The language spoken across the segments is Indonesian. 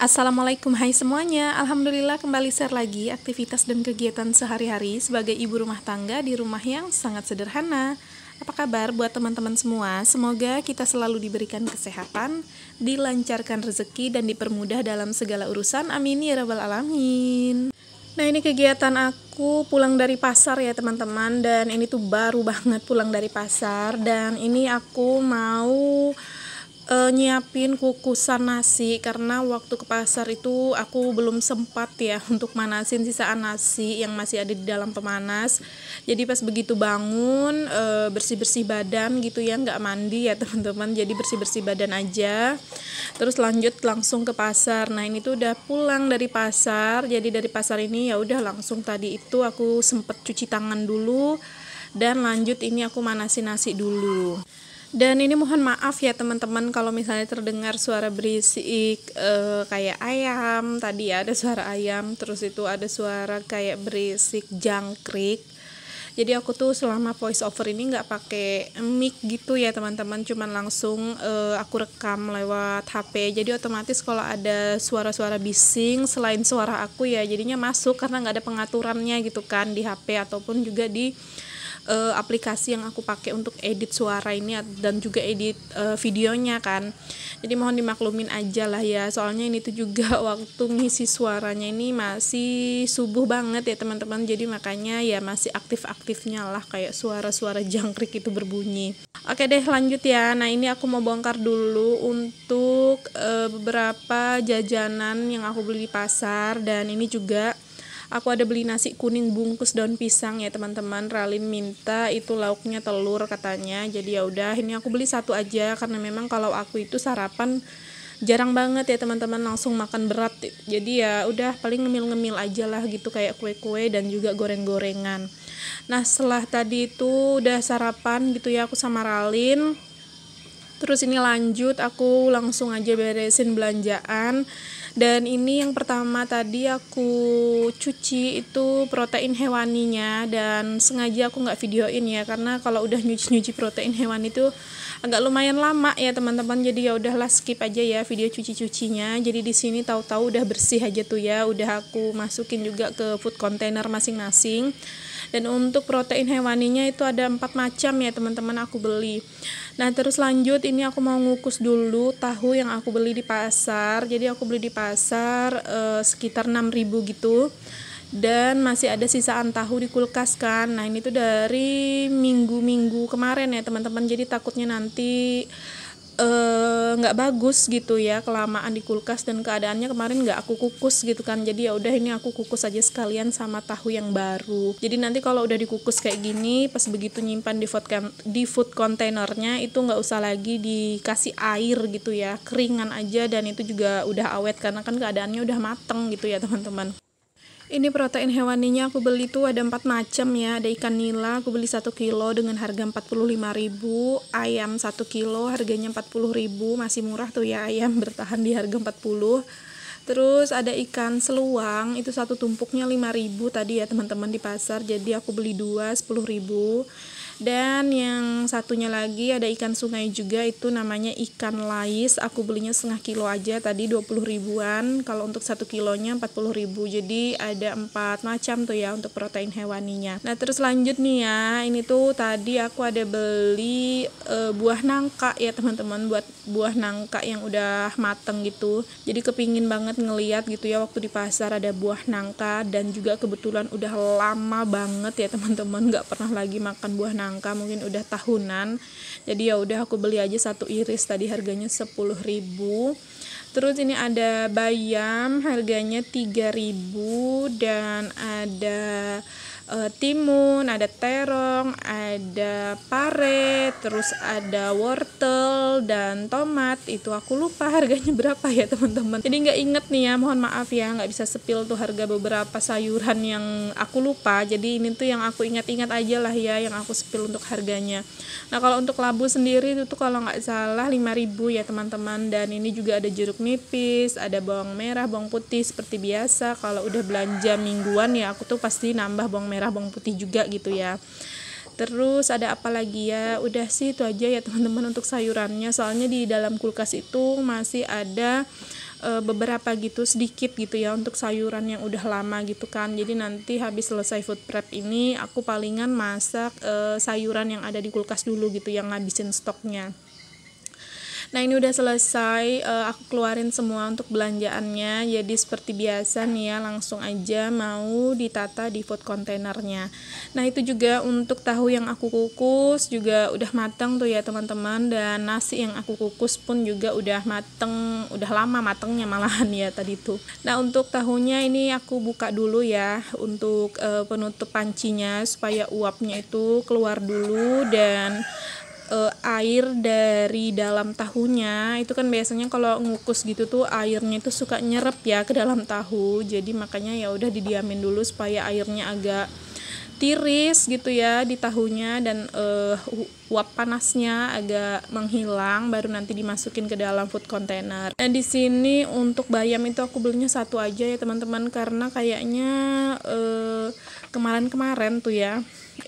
Assalamualaikum, hai semuanya. Alhamdulillah kembali share lagi aktivitas dan kegiatan sehari-hari sebagai ibu rumah tangga di rumah yang sangat sederhana. Apa kabar buat teman-teman semua? Semoga kita selalu diberikan kesehatan, dilancarkan rezeki, dan dipermudah dalam segala urusan. Amin ya rabbal alamin. Nah, ini kegiatan aku pulang dari pasar ya teman-teman, dan ini tuh baru banget pulang dari pasar, dan ini aku mau nyiapin kukusan nasi karena waktu ke pasar itu aku belum sempat ya untuk manasin sisaan nasi yang masih ada di dalam pemanas. Jadi pas begitu bangun bersih-bersih badan gitu ya, nggak mandi ya teman-teman, jadi bersih-bersih badan aja, terus lanjut langsung ke pasar. Nah, ini tuh udah pulang dari pasar, jadi dari pasar ini ya udah langsung tadi itu aku sempet cuci tangan dulu dan lanjut ini aku manasin nasi dulu. Dan ini mohon maaf ya teman-teman kalau misalnya terdengar suara berisik kayak ayam. Tadi ya ada suara ayam, terus itu ada suara kayak berisik jangkrik. Jadi aku tuh selama voice over ini nggak pakai mic gitu ya teman-teman, cuman langsung aku rekam lewat HP. Jadi otomatis kalau ada suara-suara bising selain suara aku ya jadinya masuk karena nggak ada pengaturannya gitu kan di HP ataupun juga di aplikasi yang aku pakai untuk edit suara ini dan juga edit videonya kan. Jadi mohon dimaklumin aja lah ya, soalnya ini tuh juga waktu ngisi suaranya ini masih subuh banget ya teman-teman, jadi makanya ya masih aktif-aktifnya lah kayak suara-suara jangkrik itu berbunyi. Oke deh, lanjut ya. Nah, ini aku mau bongkar dulu untuk beberapa jajanan yang aku beli di pasar, dan ini juga aku ada beli nasi kuning bungkus daun pisang ya teman-teman. Ralin minta itu lauknya telur katanya. Jadi ya udah, ini aku beli satu aja karena memang kalau aku itu sarapan jarang banget ya teman-teman, langsung makan berat. Jadi ya udah paling ngemil-ngemil aja lah gitu kayak kue-kue dan juga goreng-gorengan. Nah, setelah tadi itu udah sarapan gitu ya aku sama Ralin. Terus ini lanjut aku langsung aja beresin belanjaan. Dan ini yang pertama tadi aku cuci itu protein hewaninya, dan sengaja aku nggak videoin ya karena kalau udah nyuci protein hewan itu agak lumayan lama ya teman-teman. Jadi ya udahlah skip aja ya video cuci-cucinya. Jadi di sini tahu-tahu udah bersih aja tuh ya, udah aku masukin juga ke food container masing-masing. Dan untuk protein hewaninya itu ada 4 macam ya teman-teman aku beli. Nah, terus lanjut ini aku mau ngukus dulu tahu yang aku beli di pasar. Jadi aku beli di pasar sekitar 6.000 gitu. Dan masih ada sisaan tahu di kulkas kan. Nah, ini tuh dari minggu-minggu kemarin ya teman-teman. Jadi takutnya nanti nggak bagus gitu ya kelamaan di kulkas, dan keadaannya kemarin nggak aku kukus gitu kan. Jadi ya udah, ini aku kukus aja sekalian sama tahu yang baru. Jadi nanti kalau udah dikukus kayak gini, pas begitu nyimpan di food containernya itu nggak usah lagi dikasih air gitu ya, keringan aja, dan itu juga udah awet karena kan keadaannya udah mateng gitu ya teman-teman. Ini protein hewaninya aku beli tuh ada 4 macam ya. Ada ikan nila, aku beli 1 kilo dengan harga 45.000. Ayam 1 kilo harganya 40.000, masih murah tuh ya ayam, bertahan di harga 40. Terus ada ikan seluang, itu satu tumpuknya 5.000 tadi ya teman-teman di pasar. Jadi aku beli 2 10.000. Dan yang satunya lagi ada ikan sungai juga, itu namanya ikan lais. Aku belinya setengah kilo aja tadi 20 ribuan. Kalau untuk 1 kilonya 40.000. Jadi ada 4 macam tuh ya untuk protein hewaninya. Nah, terus lanjut nih ya. Ini tuh tadi aku ada beli buah nangka ya teman-teman, buat buah nangka yang udah mateng gitu. Jadi kepingin banget ngeliat gitu ya waktu di pasar ada buah nangka, dan juga kebetulan udah lama banget ya teman-teman nggak pernah lagi makan buah nangka, mungkin udah tahunan. Jadi ya udah aku beli aja satu iris tadi harganya 10.000. Terus ini ada bayam harganya 3.000, dan ada timun, ada terong, ada pare, terus ada wortel dan tomat. Itu aku lupa harganya berapa ya teman-teman. Jadi nggak inget nih ya, mohon maaf ya, nggak bisa sepil tuh harga beberapa sayuran yang aku lupa. Jadi ini tuh yang aku ingat-ingat aja lah ya, yang aku sepil untuk harganya. Nah, kalau untuk labu sendiri itu tuh kalau nggak salah 5.000 ya teman-teman. Dan ini juga ada jeruk nipis, ada bawang merah, bawang putih seperti biasa. Kalau udah belanja mingguan ya aku tuh pasti nambah bawang merah, bawang putih juga gitu ya. Terus ada apa lagi ya? Udah sih itu aja ya teman-teman untuk sayurannya. Soalnya di dalam kulkas itu masih ada beberapa gitu sedikit gitu ya untuk sayuran yang udah lama gitu kan. Jadi nanti habis selesai food prep ini aku palingan masak sayuran yang ada di kulkas dulu gitu, yang ngabisin stoknya. Nah ini udah selesai, aku keluarin semua untuk belanjaannya. Jadi seperti biasa nih ya, langsung aja mau ditata di food containernya. Nah itu juga untuk tahu yang aku kukus juga udah mateng tuh ya teman-teman. Dan nasi yang aku kukus pun juga udah mateng, udah lama matengnya malahan ya tadi tuh. Nah untuk tahunya ini aku buka dulu ya untuk penutup pancinya supaya uapnya itu keluar dulu. Dan air dari dalam tahunya itu kan biasanya kalau ngukus gitu tuh airnya itu suka nyerap ya ke dalam tahu. Jadi makanya ya udah didiamin dulu supaya airnya agak tiris gitu ya di tahunya, dan uap panasnya agak menghilang, baru nanti dimasukin ke dalam food container. Nah di sini untuk bayam itu aku belinya satu aja ya teman-teman, karena kayaknya kemarin-kemarin tuh ya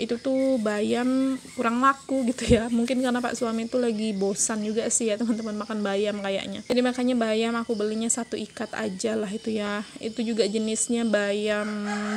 itu tuh bayam kurang laku gitu ya, mungkin karena Pak suami itu lagi bosan juga sih ya teman-teman makan bayam kayaknya. Jadi makanya bayam aku belinya satu ikat aja lah itu ya. Itu juga jenisnya bayam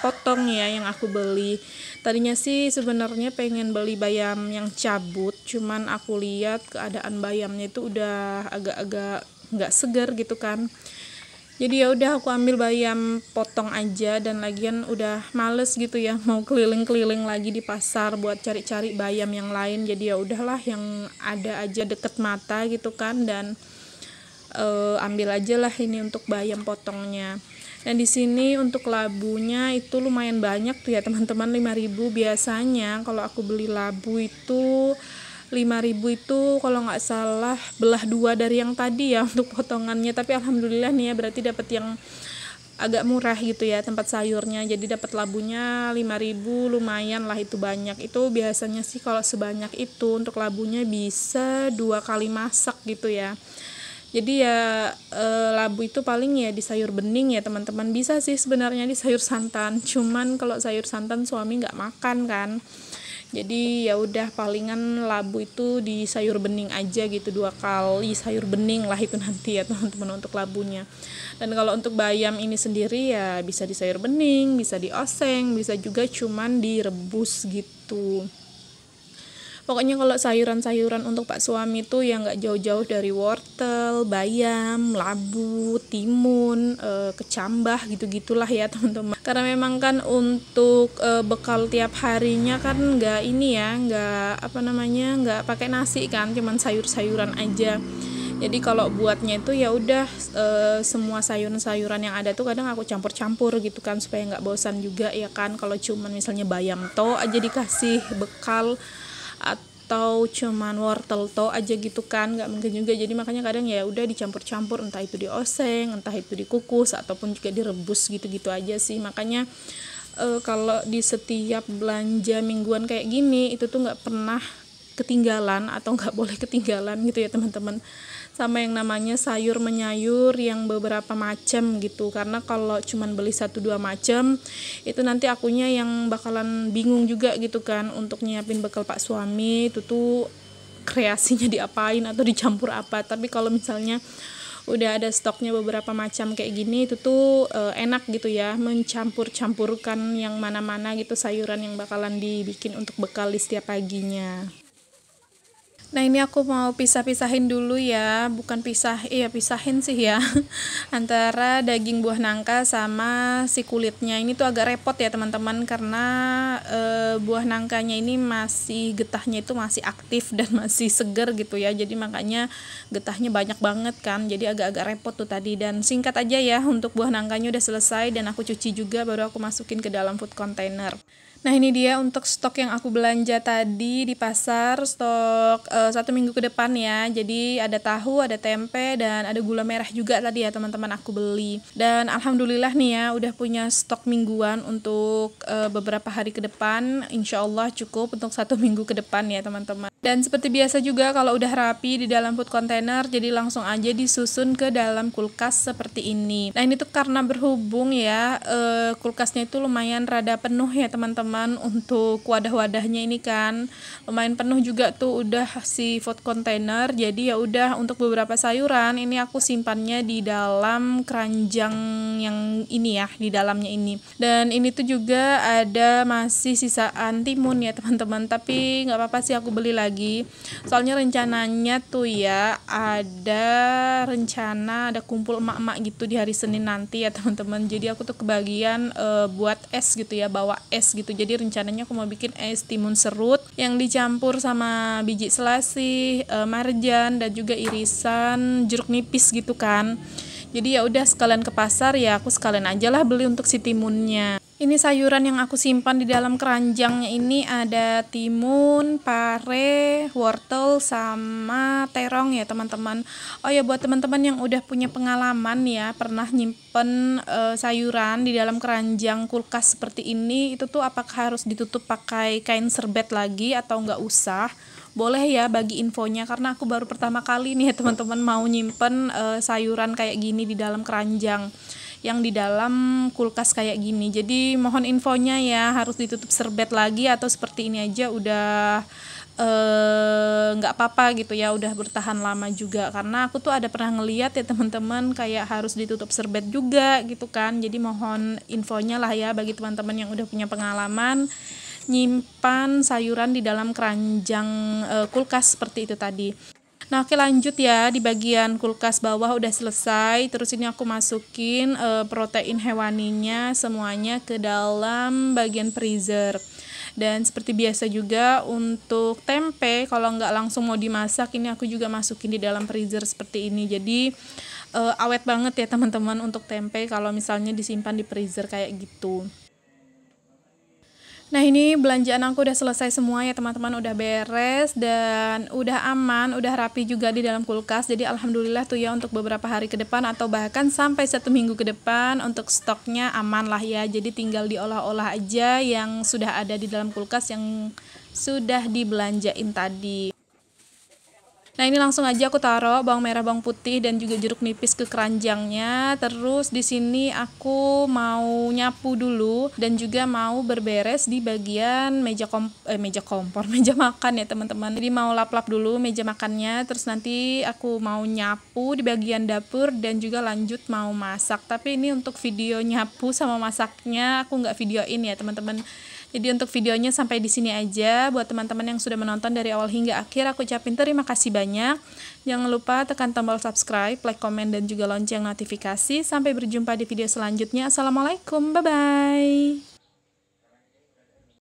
potong ya yang aku beli. Tadinya sih sebenarnya pengen beli bayam yang cabut, cuman aku lihat keadaan bayamnya itu udah agak-agak nggak segar gitu kan. Jadi ya udah aku ambil bayam potong aja, dan lagian udah males gitu ya mau keliling-keliling lagi di pasar buat cari-cari bayam yang lain. Jadi ya udahlah yang ada aja deket mata gitu kan, dan ambil aja lah ini untuk bayam potongnya. Dan di sini untuk labunya itu lumayan banyak tuh ya teman-teman, 5.000. Biasanya kalau aku beli labu itu 5.000 itu kalau nggak salah belah dua dari yang tadi ya untuk potongannya. Tapi alhamdulillah nih ya, berarti dapat yang agak murah gitu ya tempat sayurnya. Jadi dapat labunya 5.000, lumayan lah, itu banyak. Itu biasanya sih kalau sebanyak itu untuk labunya bisa 2 kali masak gitu ya. Jadi ya labu itu paling ya di sayur bening ya teman-teman. Bisa sih sebenarnya di sayur santan, cuman kalau sayur santan suami nggak makan kan. Jadi ya udah palingan labu itu di sayur bening aja gitu, 2 kali sayur bening lah itu nanti ya teman-teman untuk labunya. Dan kalau untuk bayam ini sendiri ya bisa di sayur bening, bisa dioseng, bisa juga cuman direbus gitu. Pokoknya kalau sayuran-sayuran untuk Pak suami tuh ya nggak jauh-jauh dari wortel, bayam, labu, timun, kecambah gitu-gitulah ya teman-teman. Karena memang kan untuk bekal tiap harinya kan nggak ini ya, nggak pakai nasi kan, cuman sayur-sayuran aja. Jadi kalau buatnya itu ya udah semua sayuran-sayuran yang ada tuh kadang aku campur-campur gitu kan supaya nggak bosan juga ya kan. Kalau cuman misalnya bayam to aja dikasih bekal, atau cuman wortel to aja gitu kan nggak mungkin juga. Jadi makanya kadang ya udah dicampur-campur, entah itu dioseng, entah itu dikukus, ataupun juga direbus gitu-gitu aja sih. Makanya kalau di setiap belanja mingguan kayak gini itu tuh nggak pernah ketinggalan atau nggak boleh ketinggalan gitu ya teman-teman, sama yang namanya sayur menyayur yang beberapa macam gitu. Karena kalau cuman beli 1-2 macam itu nanti akunya yang bakalan bingung juga gitu kan untuk nyiapin bekal Pak suami itu tuh kreasinya diapain atau dicampur apa. Tapi kalau misalnya udah ada stoknya beberapa macam kayak gini itu tuh enak gitu ya, mencampur-campurkan yang mana-mana gitu sayuran yang bakalan dibikin untuk bekal di setiap paginya. Nah ini aku mau pisah-pisahin dulu ya, bukan pisahin sih ya antara daging buah nangka sama si kulitnya. Ini tuh agak repot ya teman-teman, karena buah nangkanya ini masih, getahnya itu masih aktif dan masih seger gitu ya. Jadi makanya getahnya banyak banget kan, jadi agak-agak repot tuh tadi. Dan singkat aja ya, untuk buah nangkanya udah selesai dan aku cuci juga, baru aku masukin ke dalam food container. Nah ini dia untuk stok yang aku belanja tadi di pasar, stok 1 minggu ke depan ya. Jadi ada tahu, ada tempe, dan ada gula merah juga tadi ya teman-teman aku beli. Dan alhamdulillah nih ya udah punya stok mingguan untuk beberapa hari ke depan. Insya Allah cukup untuk 1 minggu ke depan ya teman-teman. Dan seperti biasa juga kalau udah rapi di dalam food container, jadi langsung aja disusun ke dalam kulkas seperti ini. Nah ini tuh karena berhubung ya kulkasnya itu lumayan rada penuh ya teman-teman, untuk wadah-wadahnya ini kan lumayan penuh juga tuh udah si food container. Jadi ya udah untuk beberapa sayuran ini aku simpannya di dalam keranjang yang ini ya, di dalamnya ini. Dan ini tuh juga ada masih sisaan timun ya teman-teman, tapi nggak apa-apa sih aku beli lagi. Soalnya rencananya tuh ya ada kumpul emak-emak gitu di hari Senin nanti ya teman-teman. Jadi aku tuh kebagian buat es gitu ya, bawa es gitu. Jadi rencananya aku mau bikin es timun serut yang dicampur sama biji selasih, marjan, dan juga irisan jeruk nipis gitu kan. Jadi ya udah sekalian ke pasar ya, aku sekalian aja lah beli untuk si timunnya. Ini sayuran yang aku simpan di dalam keranjangnya ini ada timun, pare, wortel, sama terong ya teman-teman. Oh ya buat teman-teman yang udah punya pengalaman ya, pernah nyimpen sayuran di dalam keranjang kulkas seperti ini, itu tuh apakah harus ditutup pakai kain serbet lagi atau nggak usah? Boleh ya bagi infonya, karena aku baru pertama kali nih ya teman-teman mau nyimpen sayuran kayak gini di dalam keranjang yang di dalam kulkas kayak gini. Jadi mohon infonya ya, harus ditutup serbet lagi atau seperti ini aja udah nggak apa-apa gitu ya, udah bertahan lama juga. Karena aku tuh ada pernah ngeliat ya teman-teman kayak harus ditutup serbet juga gitu kan. Jadi mohon infonya lah ya bagi teman-teman yang udah punya pengalaman nyimpan sayuran di dalam keranjang kulkas seperti itu tadi. Nah oke lanjut ya, di bagian kulkas bawah udah selesai. Terus ini aku masukin protein hewaninya semuanya ke dalam bagian freezer. Dan seperti biasa juga untuk tempe, kalau nggak langsung mau dimasak, ini aku juga masukin di dalam freezer seperti ini. Jadi awet banget ya teman-teman untuk tempe kalau misalnya disimpan di freezer kayak gitu. Nah ini belanjaan aku udah selesai semua ya teman-teman, udah beres dan udah aman, udah rapi juga di dalam kulkas. Jadi alhamdulillah tuh ya untuk beberapa hari ke depan atau bahkan sampai 1 minggu ke depan untuk stoknya aman lah ya. Jadi tinggal diolah-olah aja yang sudah ada di dalam kulkas yang sudah dibelanjain tadi. Nah ini langsung aja aku taruh bawang merah, bawang putih, dan juga jeruk nipis ke keranjangnya. Terus di sini aku mau nyapu dulu dan juga mau berberes di bagian meja kompor, meja makan ya teman-teman. Jadi mau lap-lap dulu meja makannya, terus nanti aku mau nyapu di bagian dapur dan juga lanjut mau masak. Tapi ini untuk video nyapu sama masaknya aku nggak videoin ya teman-teman. Jadi untuk videonya sampai di sini aja. Buat teman-teman yang sudah menonton dari awal hingga akhir, aku ucapin terima kasih banyak. Jangan lupa tekan tombol subscribe, like, komen, dan juga lonceng notifikasi. Sampai berjumpa di video selanjutnya. Assalamualaikum, bye-bye.